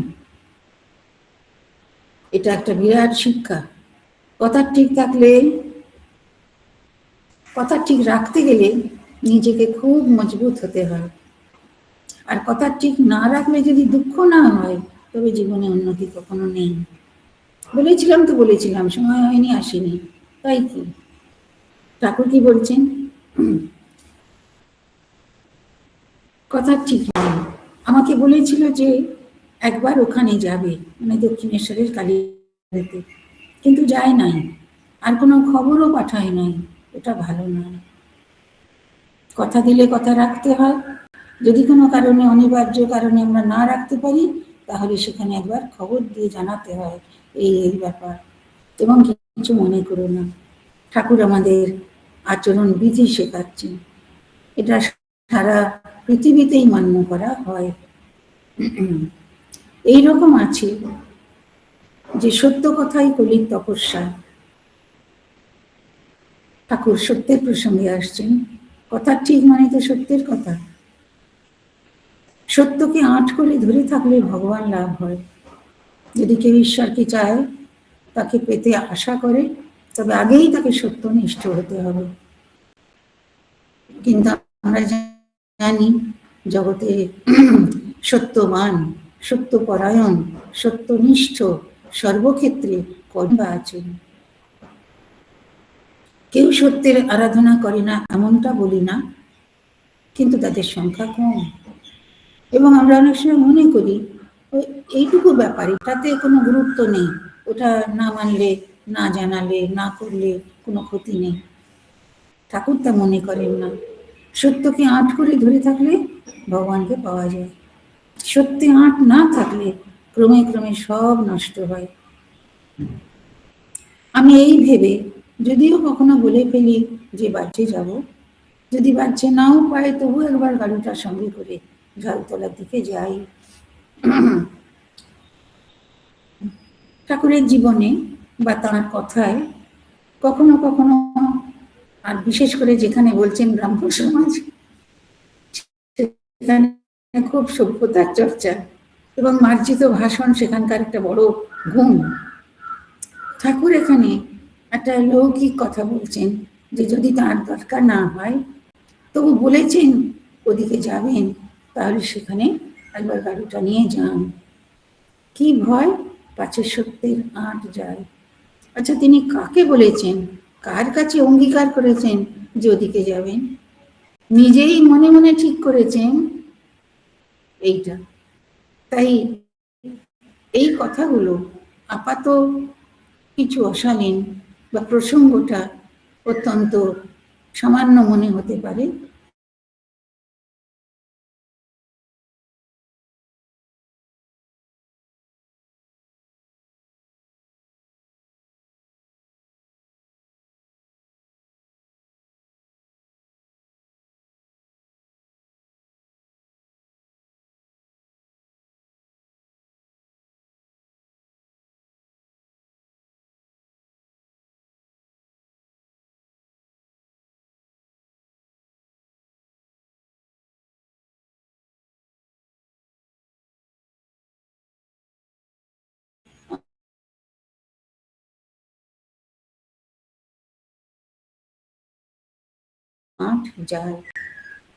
এটা একটা বিরাট শিক্ষা। কথা ঠিক থাকলে, কথা ঠিক রাখতে গেলে নিজেকে খুব মজবুত হতে হয়। আর কথা ঠিক না রাখলে যদি দুঃখ না হয়, তবে জীবনে উন্নতি কখনো নেই। বলেছিলাম সময় হয়নি, আসেনি, তাই কি? ঠাকুর কি বলছেন? কথা ঠিক নেই। আমাকে বলেছিল যে একবার ওখানে যাবে, মানে দক্ষিণেশ্বরের কালীতে, কিন্তু যায় নাই, আর কোনো খবরও পাঠায় নাই। এটা ভালো না। কথা দিলে কথা রাখতে হয়। যদি কোনো কারণে, অনিবার্য কারণে আমরা না রাখতে পারি, তাহলে সেখানে একবার খবর দিয়ে জানাতে হয়, এই ব্যাপার। এবং কিছু মনে করো না, ঠাকুর আমাদের আচরণ বিধি শেখাচ্ছেন, এটা সারা পৃথিবীতেই মান্য করা হয়। এইরকম আছে যে সত্য কথাই কলির তপস্যা। ঠাকুর সত্যের প্রসঙ্গে আসছেন। কথা ঠিক মানে তো সত্যের কথা। সত্যকে আঁট করে ধরে থাকলে ভগবান লাভ হয়। যদি কেউ ঈশ্বরকে চায়, তাকে পেতে আশা করে, তবে আগেই তাকে সত্যনিষ্ঠ হতে হবে। কিন্তু আমরা জানি জগতে সত্যবান, সত্যপরায়ণ, সত্যনিষ্ঠ সর্বক্ষেত্রে কর্মা আছেন। কেউ সত্যের আরাধনা করে না এমনটা বলি না, কিন্তু তাদের সংখ্যা কম। এবং আমরা অনেক সময় মনে করি এইটুকু ব্যাপার, এটাতে কোনো গুরুত্ব নেই, ওটা না মানলে, না জানালে, না করলে কোনো ক্ষতি নেই। ঠাকুর তা মনে করেন না। সত্যকে আঁট করে ধরে থাকলে ভগবানকে পাওয়া যায়, সত্যি আঁট না থাকলে ক্রমে ক্রমে সব নষ্ট হয়। আমি এই ভেবে যদিও কখনো বলে ফেলি যে বাড়িতে যাব, যদি বাড়ছে নাও পাই তবু একবার গাড়িটার সঙ্গে করে ঝালতলার দিকে যাই। ঠাকুরের জীবনে বা তাঁর কথায় কখনো কখনো, আর বিশেষ করে যেখানে বলছেন ব্রাহ্মণ সমাজ, সেখানে খুব সভ্যতার চর্চা এবং মার্জিত ভাষণ সেখানকার একটা বড় গুণ। ঠাকুর এখানে একটা লৌকিক কথা বলছেন যে যদি তার দরকার না হয় তবু বলেছেন ওদিকে যাবেন, তাহলে সেখানে একবার গাড়িটা নিয়ে যান। কি ভয় পাছে সত্যের আঁট যায়। আচ্ছা, তিনি কাকে বলেছেন, কার কাছে অঙ্গীকার করেছেন যে ওদিকে যাবেন? নিজেই মনে মনে ঠিক করেছেন এইটা। তাই এই কথাগুলো আপাত কিছু অশালীন বা প্রসঙ্গটা অত্যন্ত সামান্য মনে হতে পারে, আঁট যায়।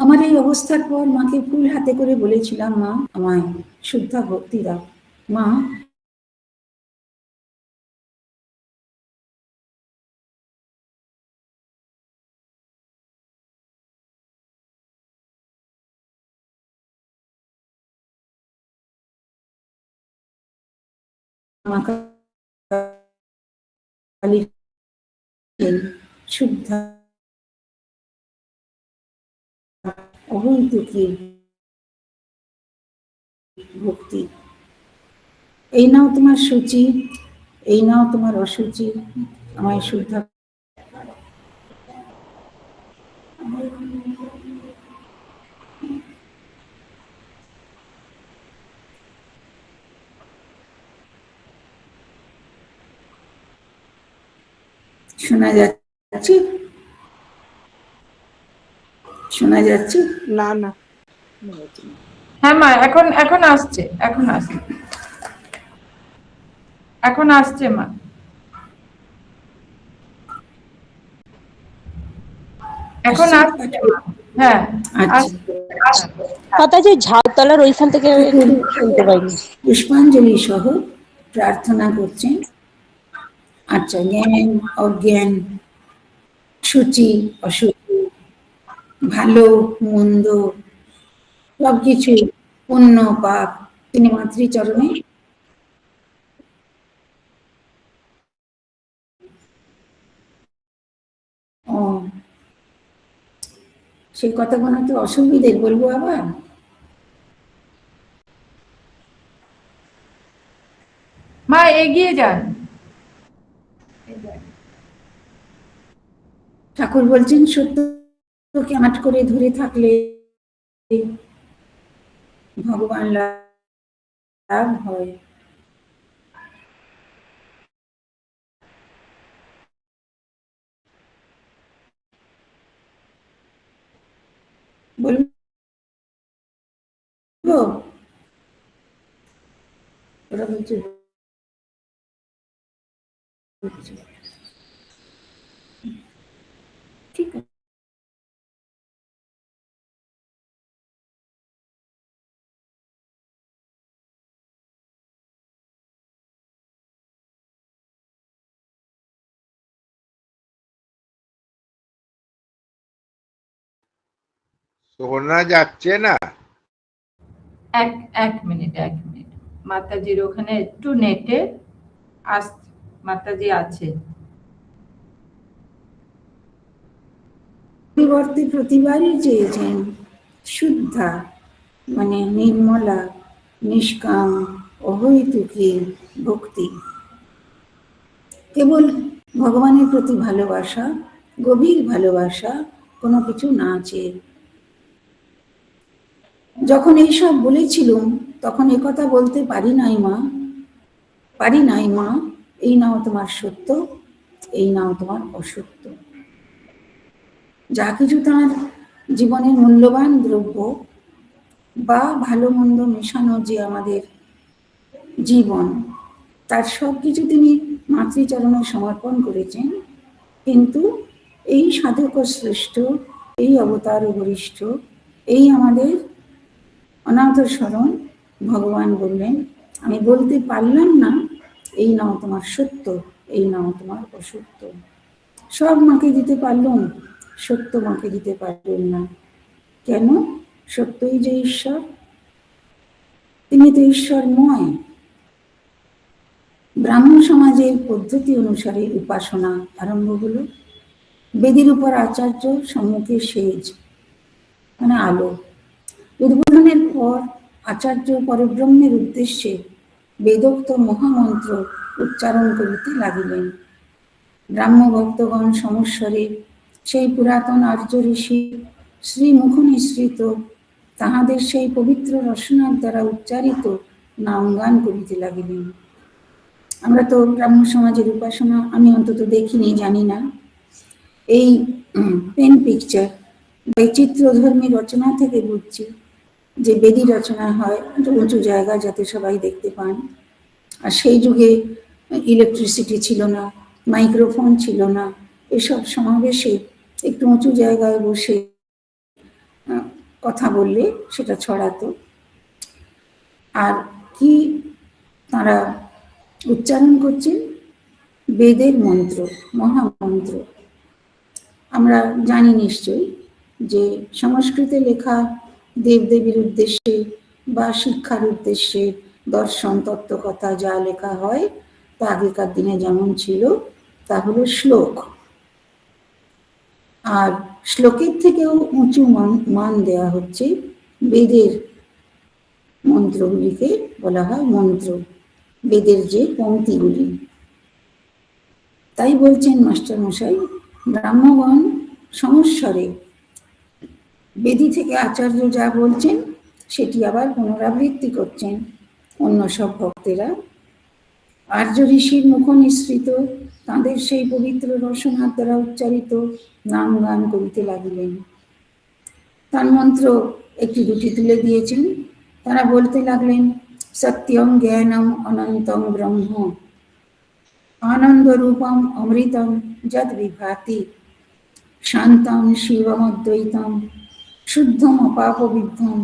আমার এই অবস্থার পর মাকে ফুল হাতে করে বলেছিলাম, মা আমায় শুদ্ধা ভক্তি দাও। মা মা কালী শুদ্ধা অহৈতুকী ভক্তি। এই নাও তোমার সূচি, এই নাও তোমার অসুচি, আমায় শুদ্ধা। শোনা যাচ্ছে? শোনা যাচ্ছে? না না, হ্যাঁ মা, এখন এখন আসছে, এখন আসছে, এখন আসছে মা। এখন আসছে মা। হ্যাঁ, আচ্ছা, মাতাজি ঝালতলার ওইখান থেকে একটু শুনতে পাইনি। পুষ্পাঞ্জলি সহ প্রার্থনা করছেন। আচ্ছা, জ্ঞান অজ্ঞান, সূচি অসুচি, ভালো মন্দ সবকিছু, পুণ্য পাপ তিনি মাতৃচরণে। ও, সেই কথাগুলো তো অসুবিধের, বলবো আবার? মা এগিয়ে যান। ঠাকুর বলছেন সত্যকে আঁট করে ধরে থাকলে ভগবান লাভ হয়। বলবো? ওরা বলছে ঠিক আছে। শোনা যাচ্ছে না। এক এক মিনিট মাতাজির ওখানে একটু নেটে মাতাজি আছে। পরিবর্তে প্রতিবারই চেয়েছেন শুদ্ধা মানে নির্মলা, নিষ্কাম, অহৈতুকী ভক্তি, কেবল ভগবানের প্রতি ভালোবাসা, গভীর ভালোবাসা, কোনো কিছু না চেয়ে। যখন এইসব বলেছিলুম তখন একথা বলতে পারি নাই মা, এই নাও তোমার সত্য, এই নাও তোমার অসত্য। যা কিছু তাঁর জীবনের মূল্যবান দ্রব্য বা ভালো মন্দ মেশানো যে আমাদের জীবন, তার সব কিছু তিনি মাতৃচরণে সমর্পণ করেছেন। কিন্তু এই সাধক শ্রেষ্ঠ, এই অবতার বরিষ্ঠ, এই আমাদের অনাথ স্মরণ ভগবান বললেন, আমি বলতে পারলাম না এই নাও তোমার সত্য, এই নাও তোমার অসত্য। সব মাকে দিতে পারলাম, সত্য মাকে দিতে পারলেন না। কেন? সত্যই যে ঈশ্বর, তিনি তো ঈশ্বরময়। ব্রাহ্ম সমাজের পদ্ধতি অনুসারে উপাসনা আরম্ভ হলো। বেদির উপর আচার্য, সম্মুখে সেজ মানে আলো। উদ্বোধনের পর আচার্য পরব্রহ্মের উদ্দেশ্যে বেদোক্ত মহামন্ত্র উচ্চারণ করিতে লাগিলেন। ব্রাহ্ম ভক্তগণ সমস্বরে সেই পুরাতন আর্য ঋষি শ্রীমুখ নিঃসৃত তাহাদের সেই পবিত্র রসনার দ্বারা উচ্চারিত নাম গান করিতে লাগিলেন। আমরা তো ব্রাহ্ম সমাজের উপাসনা আমি অন্তত দেখিনি, জানি না। এই পেন পিকচার এই চিত্রধর্মী রচনা থেকে বুঝছি যে বেদি রচনা হয় উঁচু জায়গা যাতে সবাই দেখতে পান। আর সেই যুগে ইলেকট্রিসিটি ছিল না, মাইক্রোফোন ছিল না, এসব সমাবেশে একটু উঁচু জায়গায় বসে কথা বললে সেটা ছড়াতো। আর কি তারা উচ্চারণ করছেন? বেদের মন্ত্র, মহামন্ত্র। আমরা জানি নিশ্চয়ই যে সংস্কৃতে লেখা দেবদেবীর উদ্দেশ্যে বা শিক্ষার উদ্দেশ্যে দর্শন তত্ত্বকথা যা লেখা হয় তা আগেকার দিনে যেমন ছিল তা হলো শ্লোক। আর শ্লোকের থেকেও উঁচু মান দেওয়া হচ্ছে বেদের মন্ত্রগুলিকে, বলা হয় মন্ত্র, বেদের যে পংক্তিগুলি। তাই বলছেন মাস্টার মশাই, ব্রাহ্মগণ সমস্বরে বেদি থেকে আচার্য যা বলছেন সেটি আবার পুনরাবৃত্তি করছেন অন্য সব ভক্তেরা। আর্য ঋষির মুখ নিঃসৃত তাঁদের সেই পবিত্র রসনার দ্বারা উচ্চারিত নাম গান করিতে লাগিলেন। তার মন্ত্র একটি দুটি তুলে দিয়েছেন। তারা বলতে লাগলেন, সত্যম জ্ঞানম অনন্তম ব্রহ্ম আনন্দ রূপম অমৃতম যদ বিভাতি শান্তম শিবমদ্বৈতম শুদ্ধম অপাপবিদ্ধম।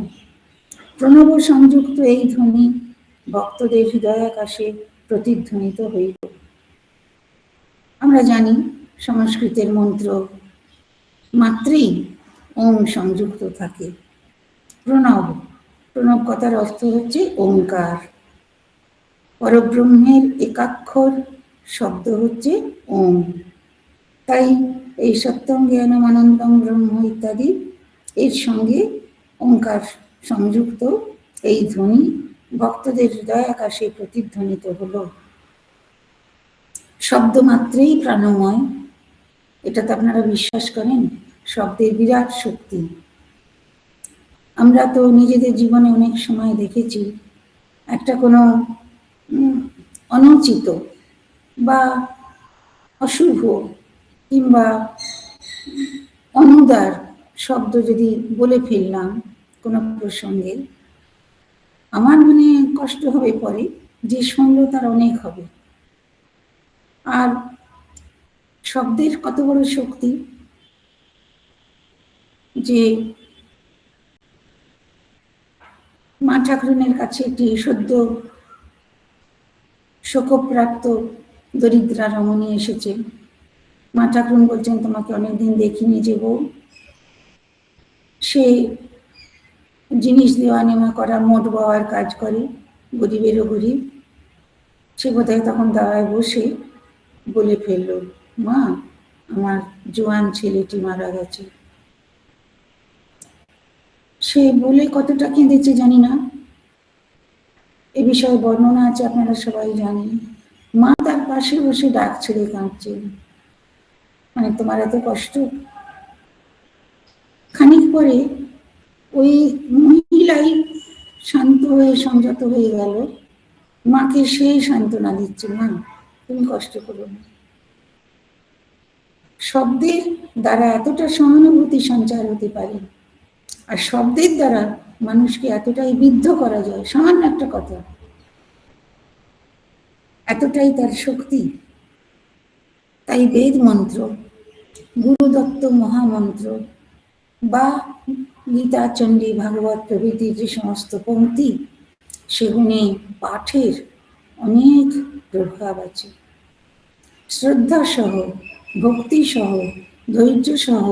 প্রণব সংযুক্ত এই ধ্বনি ভক্তদের হৃদয়াকাশে প্রতিধ্বনিত হইল। আমরা জানি সংস্কৃতের মন্ত্র মাত্রেই ওম সংযুক্ত থাকে। প্রণব, প্রণব কথার অর্থ হচ্ছে ওঙ্কার। পরব্রহ্মের একাক্ষর শব্দ হচ্ছে ওম। তাই এই সত্যম জ্ঞানম অনন্তম ব্রহ্ম ইত্যাদি এর সঙ্গে ওঙ্কার সংযুক্ত এই ধ্বনি ভক্তদের হৃদয় আকাশে প্রতিধ্বনিত হলো। শব্দ মাত্রেই প্রাণময়, এটা তো আপনারা বিশ্বাস করেন? শব্দের বিরাট শক্তি। আমরা তো নিজেদের জীবনে অনেক সময় দেখেছি একটা কোনো অনুচিত বা অশুভ কিংবা অনুদার শব্দ যদি বলে ফেললাম কোনো প্রসঙ্গে, আমার মনে কষ্ট হবে পরে, যে শুনল তার অনেক হবে। আর শব্দের কত বড় শক্তি যে মা ঠাকুরনের কাছে একটি সদ্য শোকপ্রাপ্ত দরিদ্রা রমণী এসেছে। মা ঠাকুরন বলছেন, তোমাকে অনেকদিন দেখিনি যে বউ। সে জিনিস দেওয়া নেওয়া করা, মোট বাবার কাজ করে, গরিবেরও গরিব। সে বোধহয় তখন দাওয়ায় বসে বলে ফেলল, মা, আমার জোয়ান ছেলেটি মারা গেছে। সে বলে কতটা কেঁদেছে জানি না, এ বিষয়ে বর্ণনা আছে, আপনারা সবাই জানেন। মা তার পাশে বসে ডাক ছেড়ে কাঁদছেন, মানে তোমার এত কষ্ট। খানিক পরে ওই মহিলাই শান্ত হয়ে সংযত হয়ে গেল, মাকে সেই সান্ত্বনা দিচ্ছে, মা তুমি কষ্ট করো না। শব্দের দ্বারা এতটা সহানুভূতি সঞ্চার হতে পারে, আর শব্দের দ্বারা মানুষকে এতটাই বিদ্ধ করা যায়, সামান্য একটা কথা, এতটাই তার শক্তি। তাই বেদ মন্ত্র, গুরুদত্ত মহামন্ত্র বা গীতা, চণ্ডী, ভাগবত প্রভৃতি যে সমস্ত পংক্তি, সেগুলি পাঠের অনেক প্রভাব আছে। শ্রদ্ধা সহ, ভক্তি সহ, ধৈর্য সহ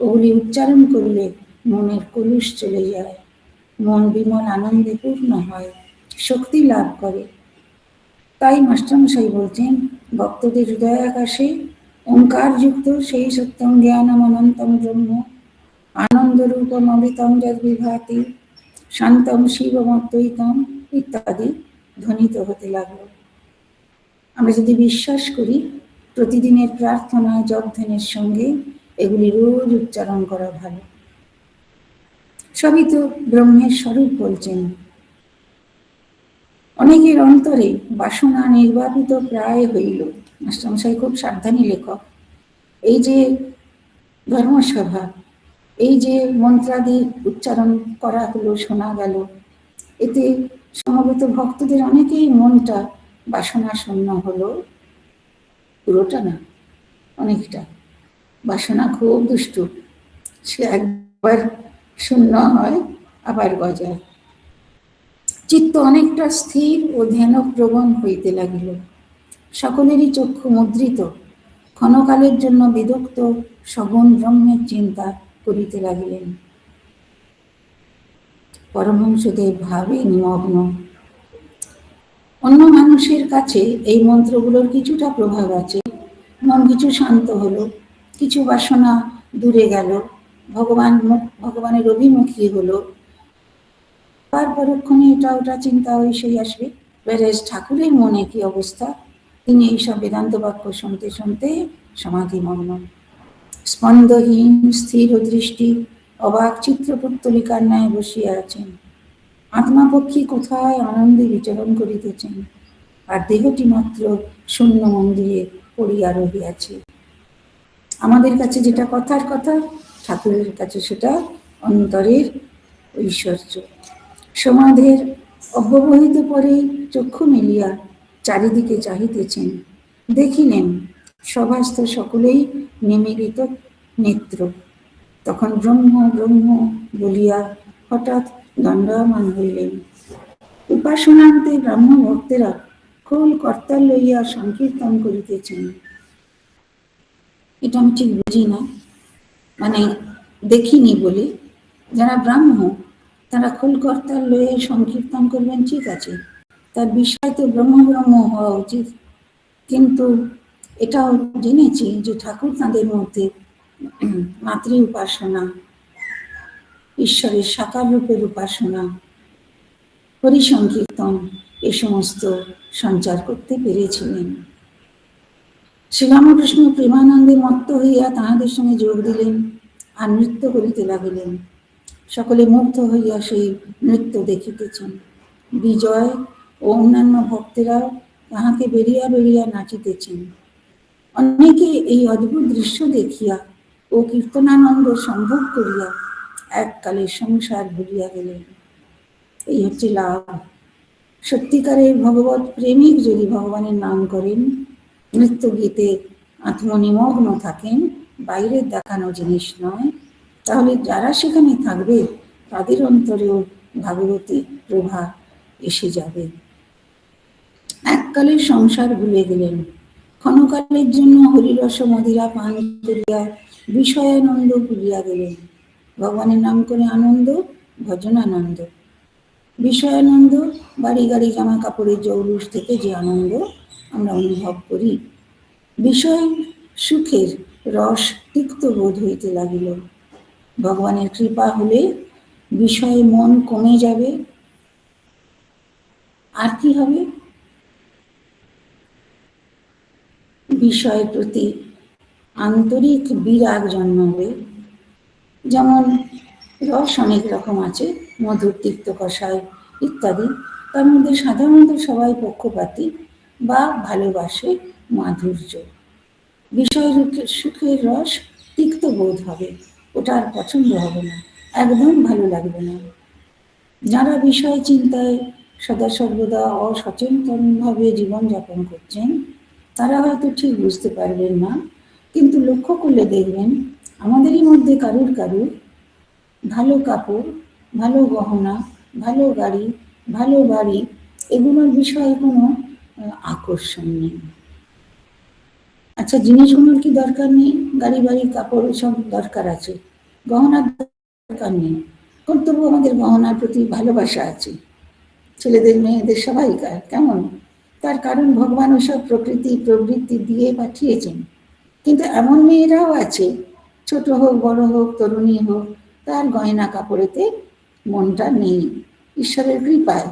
ওগুলি উচ্চারণ করলে মনের কলুষ চলে যায়, মন বিমল আনন্দে পূর্ণ হয়, শক্তি লাভ করে। তাই মাস্টারমশাই বলছেন, ভক্তদের হৃদয়াকাশে ওঙ্কারযুক্ত সেই সত্যম জ্ঞানম অনন্তম ব্রহ্ম আনন্দরূপম অমৃতম যদ বিভাতি শান্তম শিবমদ্বৈতম ইত্যাদি ধ্বনিত হতে লাগলো। আমরা যদি বিশ্বাস করি, প্রতিদিনের প্রার্থনা, জপ ধ্যানের সঙ্গে এগুলি রোজ উচ্চারণ করা ভালো। সবই তো ব্রহ্মের স্বরূপ বলছেন। অনেকের অন্তরে বাসনা নির্বাপিত প্রায় হইল। মাস্টারমশাই খুব সাবধানী লেখক। এই যে ধর্মসভা, এই যে মন্ত্রাদি উচ্চারণ করা হলো, শোনা গেল, এতে সমবেত ভক্তদের অনেকেই মনটা বাসনা শূন্য হলো। পুরোটা না, অনেকটা। বাসনা খুব দুষ্টু, সে একবার শূন্য হয় আবার গজায়। চিত্ত অনেকটা স্থির ও ধ্যানপ্রবণ হইতে লাগিল। সকলেরই চক্ষু মুদ্রিত, ক্ষণকালের জন্য বিদগ্ধ সগুণ ব্রহ্মের চিন্তা করিতে লাগিলেন। পরমহংসদেব ভাবে নিমগ্ন। অন্য মানুষের কাছে এই মন্ত্রগুলোর কিছুটা প্রভাব আছে, মন কিছু শান্ত হলো, কিছু বাসনা দূরে গেল, ভগবানের অভিমুখী হলো, তার পরক্ষণে এটা ওটা চিন্তা ওই সেই আসবে। ঠাকুরের মনে কি অবস্থা, তিনি এইসব বেদান্ত বাক্য শুনতে শুনতে সমাধিমগ্ন, স্পন্দহীন স্থির দৃষ্টি অবাক চিত্রপুত্তলিকার ন্যায় বসিয়া আছেন। আত্মাপক্ষী কোথায় আনন্দে বিচরণ করিতেছেন, আর দেহটি মাত্র শূন্য মন্দিরে পড়িয়া রহিয়াছে। আমাদের কাছে যেটা কথার কথা, ঠাকুরের কাছে সেটা অন্তরের ঐশ্বর্য। সমাধির অব্যবহিত পরেই চক্ষু মেলিয়া চারিদিকে চাহিতেছেন, দেখিলেন সভাস্থ সকলেই নিমীলিত নেত্র। তখন ব্রহ্ম ব্রহ্ম বলিয়া হঠাৎ দণ্ডায়মান হইলেন। উপাসনান্তে ব্রাহ্ম ভক্তেরা খোল কর্তাল লইয়া সংকীর্তন করিতেছেন। এটা আমি ঠিক বুঝি না, মানে দেখিনি বলে। যারা ব্রাহ্ম তারা খোল কর্তাল লইয়া সংকীর্তন করবেন, ঠিক আছে, তার বিষয় তো ব্রহ্ম ব্রহ্ম হওয়া উচিত। কিন্তু এটাও জেনেছি যে ঠাকুর তাঁদের মধ্যে মাতৃ উপাসনা, ঈশ্বরের সাকার রূপের উপাসনা, হরিসংকীর্তন, এ সমস্ত সঞ্চার করতে পেরেছিলেন। শ্রীরামকৃষ্ণ প্রেমানন্দে মত্ত হইয়া তাহাদের সঙ্গে যোগ দিলেন আর নৃত্য করিতে লাগিলেন। সকলে মুগ্ধ হইয়া সেই নৃত্য দেখিতেছেন। বিজয় ও অন্যান্য ভক্তেরাও তাহাকে বেরিয়া বেরিয়া নাচিতেছেন। অনেকে এই অদ্ভুত দৃশ্য দেখিয়া ও কীর্তনানন্দ সম্ভব করিয়া এককালে সংসার ভুলিয়া গেলেন। এই হচ্ছে লাভ। সত্যিকারের ভগবত প্রেমিক যদি ভগবানের নাম করেন, নৃত্য গীতে আত্মনিমগ্ন থাকেন, বাইরের দেখানো জিনিস নয়, তাহলে যারা সেখানে থাকবে তাদের অন্তরেও ভাগবতী প্রভা এসে যাবে। এককালে সংসার ভুলে গেলেন, ক্ষণকালের জন্য হরিরস মদিরা পান করিয়া বিষয়ানন্দ ভুলিয়া গেলেন। ভগবানের নাম করে আনন্দ, ভজন আনন্দ। বিষয়ানন্দ, বাড়ি গাড়ি জামা কাপড়ের জৌলুস থেকে যে আনন্দ আমরা অনুভব করি। বিষয় সুখের রস তিক্ত বোধ হইতে লাগিল। ভগবানের কৃপা হলে বিষয়ে মন কমে যাবে। আর কি হবে? বিষয়ের প্রতি আন্তরিক বিরাগ জন্মাবে। যেমন রস অনেক রকম আছে, মধুর, তিক্ত, কষায় ইত্যাদি। তার মধ্যে সাধারণত সবাই পক্ষপাতী বা ভালোবাসে মাধুর্য। বিষয় সুখের রস তিক্ত বোধ হবে, ওটা আর পছন্দ হবে না, একদম ভালো লাগবে না। যারা বিষয় চিন্তায় সদা সর্বদা অসচেতনভাবে জীবনযাপন করছেন তারা হয়তো ঠিক বুঝতে পারবেন না, কিন্তু লক্ষ্য করলে দেখবেন আমাদেরই মধ্যে কারুর কারুর ভালো কাপড়, ভালো গহনা, ভালো গাড়ি, ভালো বাড়ি, এগুলোর বিষয়ে কোনো আকর্ষণ নেই। আচ্ছা, জিনিসগুলোর কি দরকার নেই? গাড়ি বাড়ি কাপড় সব দরকার আছে, গহনার দরকার নেই, তবু আমাদের গহনার প্রতি ভালোবাসা আছে, ছেলেদের মেয়েদের সবাইকার। কেমন? তার কারণ ভগবান ওসব প্রকৃতি প্রবৃত্তি দিয়ে পাঠিয়েছেন। কিন্তু এমন মেয়েরাও আছে, ছোট হোক বড় হোক তরুণী হোক, তার গয়না কাপড়েতে মনটা নেই। ঈশ্বরের কৃপায়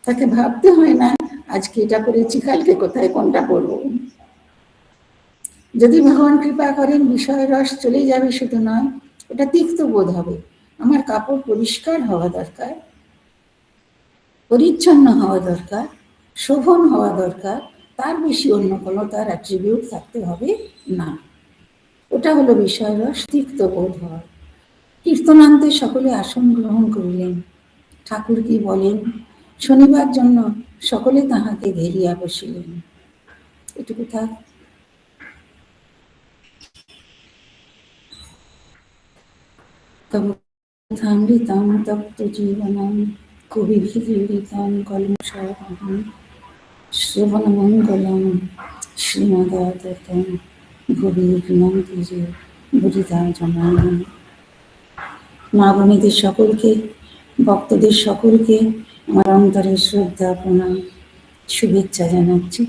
তাকে ভাবতে হয় না আজকে এটা পরেছি কালকে কোথায় কোনটা পরবো। যদি ভগবান কৃপা করেন বিষয় রস চলে যাবে, শুধু নয় ওটা তিক্ত বোধ হবে। আমার কাপড় পরিষ্কার হওয়া দরকার, পরিচ্ছন্ন হওয়া দরকার, শোভন হওয়া দরকার, তার বেশি অন্য কোনো তার অ্যাট্রিবিউট থাকতে হবে না। ওটা হলো বিষয় রস তিক্ত বোধ হওয়া। কীর্তনান্তে সকলে আসন গ্রহণ করিলেন। ঠাকুর কি বলেন শনিবার জন্য সকলে তাহাকে ঘেরিয়া বসিলেন। এটুকু থাক। তবুথামৃতম তপ্ত জীবনম কবিভিদীড়িতম কলমশাপহম শ্রবণমঙ্গলম শ্রীমদাততম ভুবি গৃণন্তি যে বুঝিতা জনান। মা বোনেদের সকলকে, ভক্তদের সকলকে আমার অন্তরের শ্রদ্ধা প্রণাম শুভেচ্ছা জানাচ্ছি।